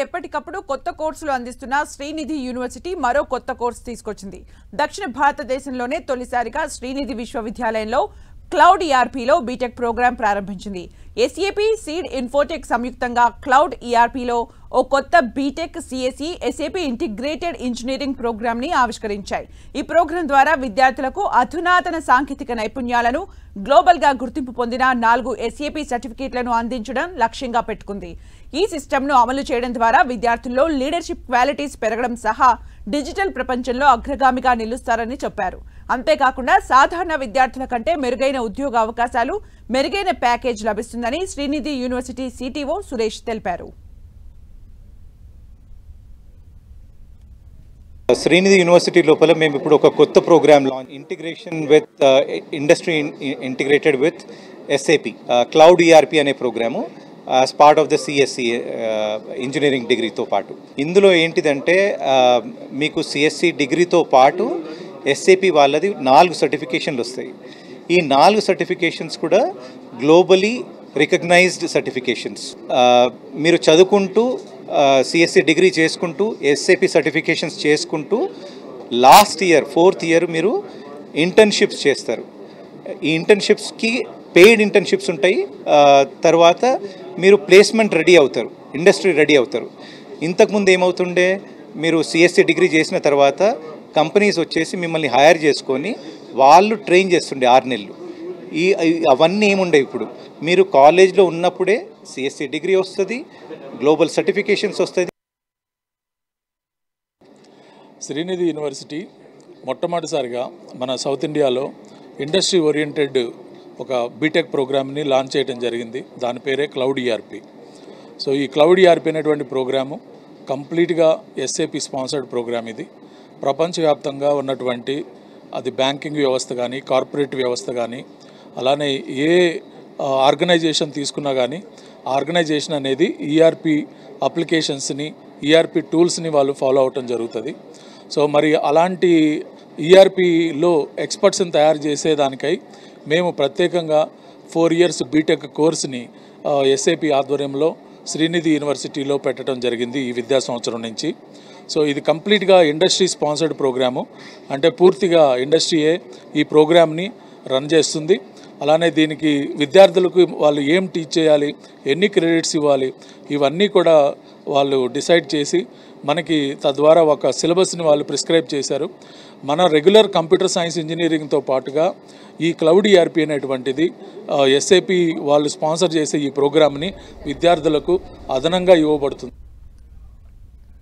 ఎప్పటికప్పుడు కొత్త కోర్సులు అందిస్తున్న శ్రీనిధి యూనివర్సిటీ మరో కొత్త కోర్సు తీసుకొచ్చింది. దక్షిణ భారతదేశంలోనే తొలిసారిగా శ్రీనిధి విశ్వవిద్యాలయంలో క్లౌడ్ ఈఆర్పీలో బీటెక్ ప్రోగ్రాం ప్రారంభించింది. ఎస్ఏపీ, సీడ్ ఇన్ఫోటెక్ సంయుక్తంగా క్లౌడ్ ఈఆర్పీలో ఓ కొత్త BTech CSE SAP integrated engineering program ని ఆవిష్కరించాయి. ఈ ప్రోగ్రాం ద్వారా విద్యార్థులకు అధునాతన సాంకేతిక నైపుణ్యాలను, గ్లోబల్ గా గుర్తింపు పొందిన 4 ఎస్ఏపీ సర్టిఫికేట్లను అందించడం లక్ష్యంగా పెట్టుకుంది. ఈ సిస్టమ్ను అమలు చేయడం ద్వారా విద్యార్థుల్లో లీడర్షిప్ క్వాలిటీస్ పెరగడం సహా డిజిటల్ ప్రపంచంలో అగ్రగామిగా నిలుస్తారని చెప్పారు. అంతేకాకుండా సాధారణ విద్యార్థుల కంటే మెరుగైన ఉద్యోగ అవకాశాలు, మెరుగైన ప్యాకేజ్ లభిస్తుందని శ్రీనిధి యూనివర్సిటీ సిటిఓ సురేష్ తెలిపారు. శ్రీనిధి యూనివర్సిటీ లోపల మేము ఇప్పుడు ఒక కొత్త program launch, integration with industry integrated with SAP cloud ERP అనే program as part of the CSC engineering డిగ్రీతో పాటు. ఇందులో ఏంటిదంటే మీకు సిఎస్సి డిగ్రీతో పాటు ఎస్ఏపీ వాళ్ళది 4 సర్టిఫికేషన్లు వస్తాయి. ఈ 4 సర్టిఫికేషన్స్ కూడా గ్లోబలీ రికగ్నైజ్డ్ సర్టిఫికేషన్స్. మీరు చదువుకుంటూ సిఎస్సి డిగ్రీ చేసుకుంటూ ఎస్ఏపీ సర్టిఫికేషన్స్ చేసుకుంటూ లాస్ట్ ఇయర్ 4th ఇయర్ మీరు ఇంటర్న్షిప్స్ చేస్తారు. ఈ ఇంటర్న్షిప్స్కి పెయిడ్ ఇంటర్న్షిప్స్ ఉంటాయి. తర్వాత మీరు ప్లేస్మెంట్ రెడీ అవుతారు, ఇండస్ట్రీ రెడీ అవుతారు. ఇంతకుముందు ఏమవుతుండే, మీరు సిఎస్సి డిగ్రీ చేసిన తర్వాత కంపెనీస్ వచ్చేసి మిమ్మల్ని హైర్ చేసుకొని వాళ్ళు ట్రైన్ చేస్తుండే 6 నెలలు. అవన్నీ ఏముండే, ఇప్పుడు మీరు కాలేజ్లో ఉన్నప్పుడే సిఎస్సి డిగ్రీ వస్తుంది, గ్లోబల్ సర్టిఫికేషన్స్ వస్తుంది. శ్రీనిధి యూనివర్సిటీ మొట్టమొదటిసారిగా మన సౌత్ ఇండియాలో ఇండస్ట్రీ ఓరియంటెడ్ ఒక బీటెక్ ప్రోగ్రామ్ని లాంచ్ చేయడం జరిగింది. దాని పేరే క్లౌడ్ ఈఆర్పీ. సో ఈ క్లౌడ్ ఈఆర్పీ అనేటువంటి ప్రోగ్రాము కంప్లీట్గా ఎస్ఏపీ స్పాన్సర్డ్ ప్రోగ్రామ్. ఇది ప్రపంచవ్యాప్తంగా ఉన్నటువంటి అది బ్యాంకింగ్ వ్యవస్థ కానీ, కార్పొరేట్ వ్యవస్థ కానీ, అలానే ఏ ఆర్గనైజేషన్ తీసుకున్నా కానీ ఆర్గనైజేషన్ అనేది ఈఆర్పీ అప్లికేషన్స్ని, ఈఆర్పీ టూల్స్ని వాళ్ళు ఫాలో అవటం జరుగుతుంది. సో మరి అలాంటి ఈఆర్పీలో ఎక్స్పర్ట్స్ని తయారు చేసేదానికై మేము ప్రత్యేకంగా 4 years బీటెక్ కోర్సుని ఎస్ఏపీ ఆధ్వర్యంలో శ్రీనిధి యూనివర్సిటీలో పెట్టడం జరిగింది ఈ విద్యా సంవత్సరం నుంచి. సో ఇది కంప్లీట్గా ఇండస్ట్రీ స్పాన్సర్డ్ ప్రోగ్రాము. అంటే పూర్తిగా ఇండస్ట్రీయే ఈ ప్రోగ్రామ్ని రన్ చేస్తుంది. అలానే దీనికి విద్యార్థులకు వాళ్ళు ఏం టీచ్ చేయాలి, ఎన్ని క్రెడిట్స్ ఇవ్వాలి, ఇవన్నీ కూడా వాళ్ళు డిసైడ్ చేసి మనకి తద్వారా ఒక సిలబస్ని వాళ్ళు ప్రిస్క్రైబ్ చేశారు. మన రెగ్యులర్ కంప్యూటర్ సైన్స్ ఇంజనీరింగ్తో పాటుగా ఈ క్లౌడ్ ఈఆర్పీ అనేటువంటిది ఎస్ఏపీ వాళ్ళు స్పాన్సర్ చేసే ఈ ప్రోగ్రామ్ని విద్యార్థులకు అదనంగా ఇవ్వబడుతుంది.